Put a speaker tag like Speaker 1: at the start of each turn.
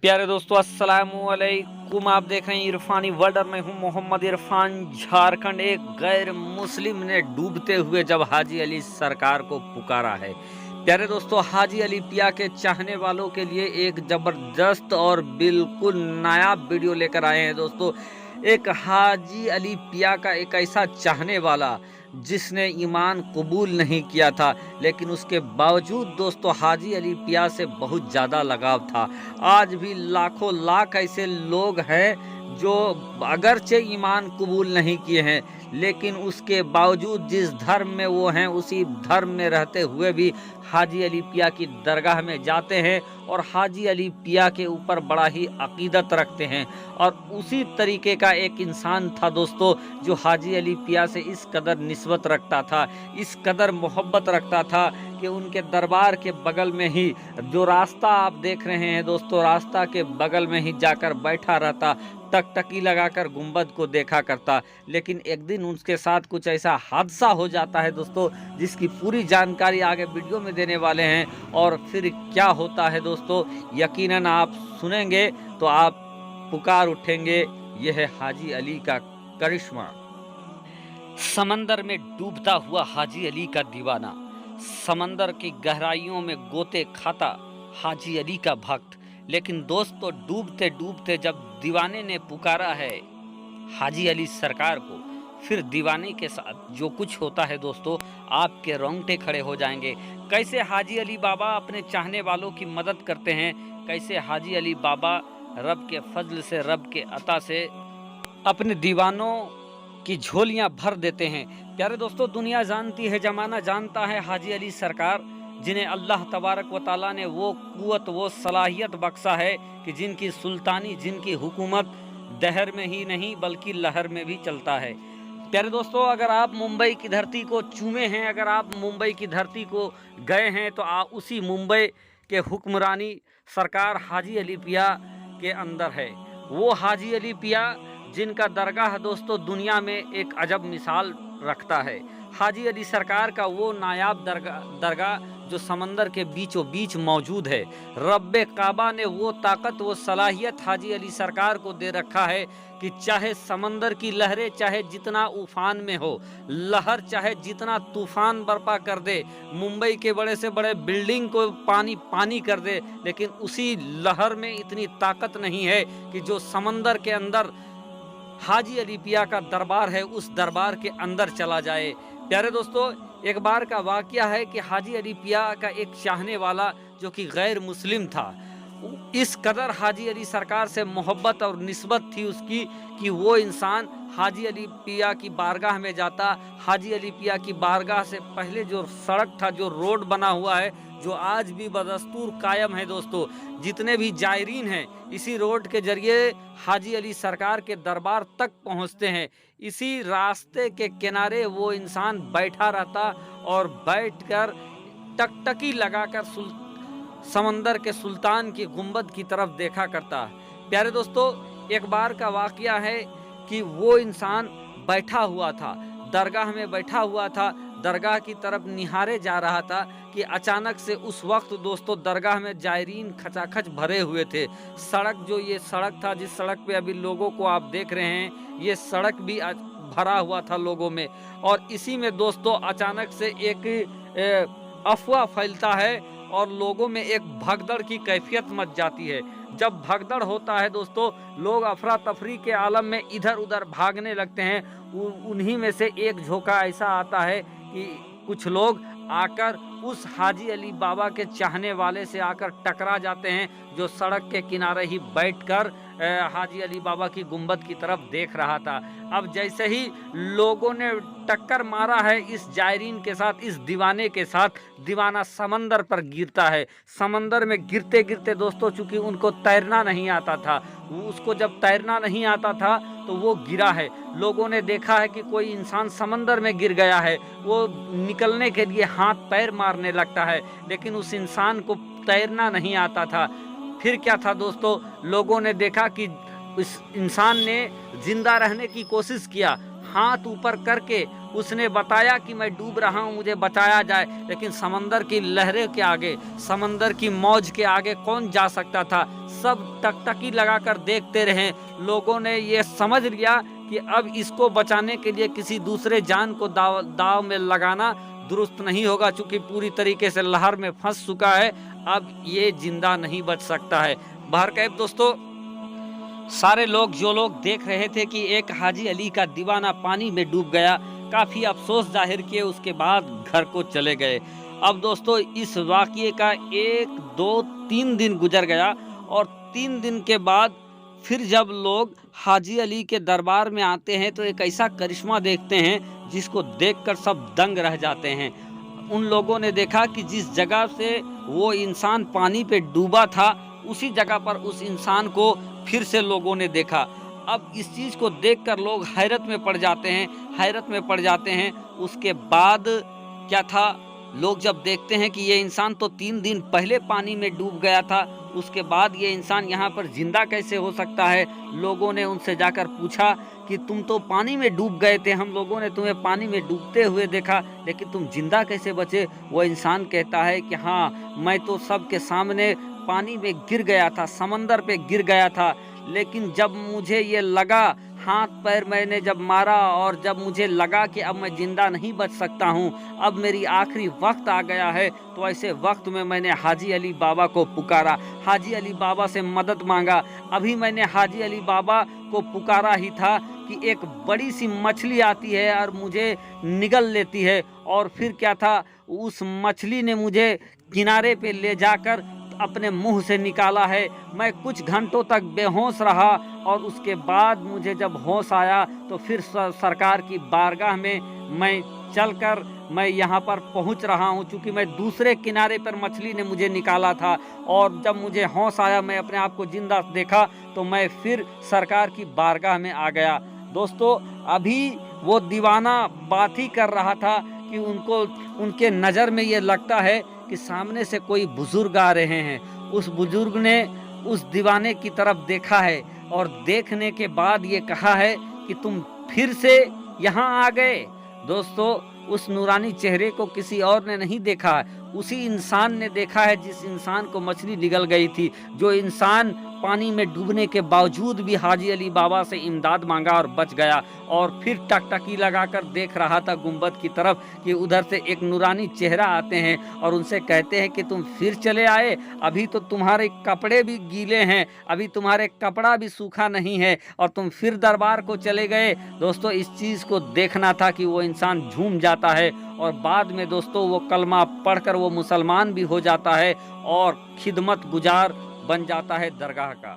Speaker 1: प्यारे दोस्तों अस्सलाम वालेकुम। आप देख रहे हैं इरफानी वर्ल्ड और मैं हूं मोहम्मद इरफान। झारखंड एक गैर मुस्लिम ने डूबते हुए जब हाजी अली सरकार को पुकारा है। प्यारे दोस्तों, हाजी अली पिया के चाहने वालों के लिए एक जबरदस्त और बिल्कुल नायाब वीडियो लेकर आए हैं दोस्तों। एक हाजी अली पिया का एक ऐसा चाहने वाला जिसने ईमान कबूल नहीं किया था, लेकिन उसके बावजूद दोस्तों हाजी अली पिया से बहुत ज़्यादा लगाव था। आज भी लाखों लाख ऐसे लोग हैं जो अगरचे ईमान कबूल नहीं किए हैं, लेकिन उसके बावजूद जिस धर्म में वो हैं उसी धर्म में रहते हुए भी हाजी अली पिया की दरगाह में जाते हैं और हाजी अली पिया के ऊपर बड़ा ही अकीदत रखते हैं। और उसी तरीके का एक इंसान था दोस्तों जो हाजी अली पिया से इस कदर निस्बत रखता था, इस कदर मोहब्बत रखता था कि उनके दरबार के बगल में ही जो रास्ता आप देख रहे हैं दोस्तों, रास्ता के बगल में ही जाकर बैठा रहता, टकटकी लगाकर गुंबद को देखा करता। लेकिन एक दिन उसके साथ कुछ ऐसा हादसा हो जाता है दोस्तों जिसकी पूरी जानकारी आगे वीडियो में देने वाले हैं। और फिर क्या होता है दोस्तों, यकीनन आप सुनेंगे तो आप पुकार उठेंगे, यह है हाजी अली का करिश्मा। समंदर में डूबता हुआ हाजी अली का दीवाना, समंदर की गहराइयों में गोते खाता हाजी अली का भक्त। लेकिन दोस्तों, डूबते डूबते जब दीवाने ने पुकारा है हाजी अली सरकार को, फिर दीवाने के साथ जो कुछ होता है दोस्तों, आपके रोंगटे खड़े हो जाएंगे। कैसे हाजी अली बाबा अपने चाहने वालों की मदद करते हैं, कैसे हाजी अली बाबा रब के फजल से, रब के अता से अपने दीवानों की झोलियां भर देते हैं। प्यारे दोस्तों, दुनिया जानती है, जमाना जानता है हाजी अली सरकार, जिन्हें अल्लाह तबारक व ताला ने वो कुव्वत, वो सलाहियत बख्शा है कि जिनकी सुल्तानी, जिनकी हुकूमत दहर में ही नहीं बल्कि लहर में भी चलता है। प्यारे दोस्तों, अगर आप मुंबई की धरती को चूमे हैं, अगर आप मुंबई की धरती को गए हैं, तो आप उसी मुंबई के हुक्मरानी सरकार हाजी अली पिया के अंदर है। वो हाजी अली पिया जिनका दरगाह दोस्तों दुनिया में एक अजब मिसाल रखता है। हाजी अली सरकार का वो नायाब दरगाह जो समंदर के बीचों बीच मौजूद है। रब्बे काबा ने वो ताकत, वो सलाहियत हाजी अली सरकार को दे रखा है कि चाहे समंदर की लहरें चाहे जितना उफान में हो, लहर चाहे जितना तूफान बर्पा कर दे, मुंबई के बड़े से बड़े बिल्डिंग को पानी पानी कर दे, लेकिन उसी लहर में इतनी ताकत नहीं है कि जो समंदर के अंदर हाजी अली पिया का दरबार है उस दरबार के अंदर चला जाए। प्यारे दोस्तों, एक बार का वाकया है कि हाजी अली पिया का एक चाहने वाला जो कि गैर मुस्लिम था, इस कदर हाजी अली सरकार से मोहब्बत और निस्बत थी उसकी कि वो इंसान हाजी अली पिया की बारगाह में जाता। हाजी अली पिया की बारगाह से पहले जो सड़क था, जो रोड बना हुआ है, जो आज भी बदस्तूर कायम है दोस्तों, जितने भी जायरीन हैं इसी रोड के जरिए हाजी अली सरकार के दरबार तक पहुंचते हैं। इसी रास्ते के किनारे वो इंसान बैठा रहता और बैठकर टकटकी लगाकर समंदर के सुल्तान की गुंबद की तरफ देखा करता। प्यारे दोस्तों, एक बार का वाकया है कि वो इंसान बैठा हुआ था, दरगाह में बैठा हुआ था, दरगाह की तरफ निहारे जा रहा था कि अचानक से उस वक्त दोस्तों दरगाह में जायरीन खचाखच भरे हुए थे। सड़क, जो ये सड़क था जिस सड़क पे अभी लोगों को आप देख रहे हैं, ये सड़क भी भरा हुआ था लोगों में। और इसी में दोस्तों अचानक से एक अफवाह फैलता है और लोगों में एक भगदड़ की कैफियत मच जाती है। जब भगदड़ होता है दोस्तों, लोग अफरा तफरी के आलम में इधर उधर भागने लगते हैं। उन्हीं में से एक झोंका ऐसा आता है कि कुछ लोग आकर उस हाजी अली बाबा के चाहने वाले से आकर टकरा जाते हैं जो सड़क के किनारे ही बैठकर हाजी अली बाबा की गुंबद की तरफ देख रहा था। अब जैसे ही लोगों ने टक्कर मारा है इस जायरीन के साथ, इस दीवाने के साथ, दीवाना समंदर पर गिरता है। समंदर में गिरते गिरते दोस्तों, चूंकि उनको तैरना नहीं आता था, उसको जब तैरना नहीं आता था तो वो गिरा है। लोगों ने देखा है कि कोई इंसान समंदर में गिर गया है, वो निकलने के लिए हाथ पैर मारने लगता है, लेकिन उस इंसान को तैरना नहीं आता था। फिर क्या था दोस्तों, लोगों ने देखा कि इस इंसान ने जिंदा रहने की कोशिश किया, हाथ ऊपर करके उसने बताया कि मैं डूब रहा हूँ, मुझे बचाया जाए। लेकिन समंदर की लहरें के आगे, समंदर की मौज के आगे कौन जा सकता था। सब टकटकी लगाकर देखते रहे। लोगों ने ये समझ लिया कि अब इसको बचाने के लिए किसी दूसरे जान को दाव में लगाना दुरुस्त नहीं होगा, चूंकि पूरी तरीके से लहर में फंस चुका है, अब ये जिंदा नहीं बच सकता है। बहरकैफ दोस्तों, सारे लोग जो लोग देख रहे थे कि एक हाजी अली का दीवाना पानी में डूब गया, काफ़ी अफसोस जाहिर किए, उसके बाद घर को चले गए। अब दोस्तों, इस वाक़ये का 1, 2, 3 दिन गुजर गया और 3 दिन के बाद फिर जब लोग हाजी अली के दरबार में आते हैं तो एक ऐसा करिश्मा देखते हैं जिसको देखकर सब दंग रह जाते हैं। उन लोगों ने देखा कि जिस जगह से वो इंसान पानी पे डूबा था, उसी जगह पर उस इंसान को फिर से लोगों ने देखा। अब इस चीज़ को देखकर लोग हैरत में पड़ जाते हैं। उसके बाद क्या था, लोग जब देखते हैं कि ये इंसान तो 3 दिन पहले पानी में डूब गया था, उसके बाद ये इंसान यहाँ पर जिंदा कैसे हो सकता है। लोगों ने उनसे जाकर पूछा कि तुम तो पानी में डूब गए थे, हम लोगों ने तुम्हें पानी में डूबते हुए देखा, लेकिन तुम जिंदा कैसे बचे। वो इंसान कहता है कि हाँ, मैं तो सबके सामने पानी में गिर गया था, समंदर पे गिर गया था, लेकिन जब मुझे ये लगा, हाथ पैर मैंने जब मारा और जब मुझे लगा कि अब मैं जिंदा नहीं बच सकता हूँ, अब मेरी आखिरी वक्त आ गया है, तो ऐसे वक्त में मैंने हाजी अली बाबा को पुकारा, हाजी अली बाबा से मदद मांगा। अभी मैंने हाजी अली बाबा को पुकारा ही था कि एक बड़ी सी मछली आती है और मुझे निगल लेती है, और फिर क्या था, उस मछली ने मुझे किनारे पे ले जाकर अपने मुंह से निकाला है। मैं कुछ घंटों तक बेहोश रहा और उसके बाद मुझे जब होश आया तो फिर सरकार की बारगाह में मैं चलकर मैं यहाँ पर पहुँच रहा हूँ, क्योंकि मैं दूसरे किनारे पर मछली ने मुझे निकाला था, और जब मुझे होश आया, मैं अपने आप को जिंदा देखा, तो मैं फिर सरकार की बारगाह में आ गया। दोस्तों, अभी वो दीवाना बात ही कर रहा था कि उनके नज़र में ये लगता है कि सामने से कोई बुजुर्ग आ रहे हैं। उस बुजुर्ग ने उस दीवाने की तरफ देखा है और देखने के बाद ये कहा है कि तुम फिर से यहाँ आ गए। दोस्तों, उस नूरानी चेहरे को किसी और ने नहीं देखा, उसी इंसान ने देखा है जिस इंसान को मछली निगल गई थी, जो इंसान पानी में डूबने के बावजूद भी हाजी अली बाबा से इमदाद मांगा और बच गया, और फिर टकटकी लगाकर देख रहा था गुंबद की तरफ कि उधर से एक नूरानी चेहरा आते हैं और उनसे कहते हैं कि तुम फिर चले आए, अभी तो तुम्हारे कपड़े भी गीले हैं, अभी तुम्हारे कपड़ा भी सूखा नहीं है, और तुम फिर दरबार को चले गए। दोस्तों, इस चीज़ को देखना था कि वो इंसान झूम जाता है, और बाद में दोस्तों वो कलमा पढ़कर वो मुसलमान भी हो जाता है और खिदमत गुजार बन जाता है दरगाह का।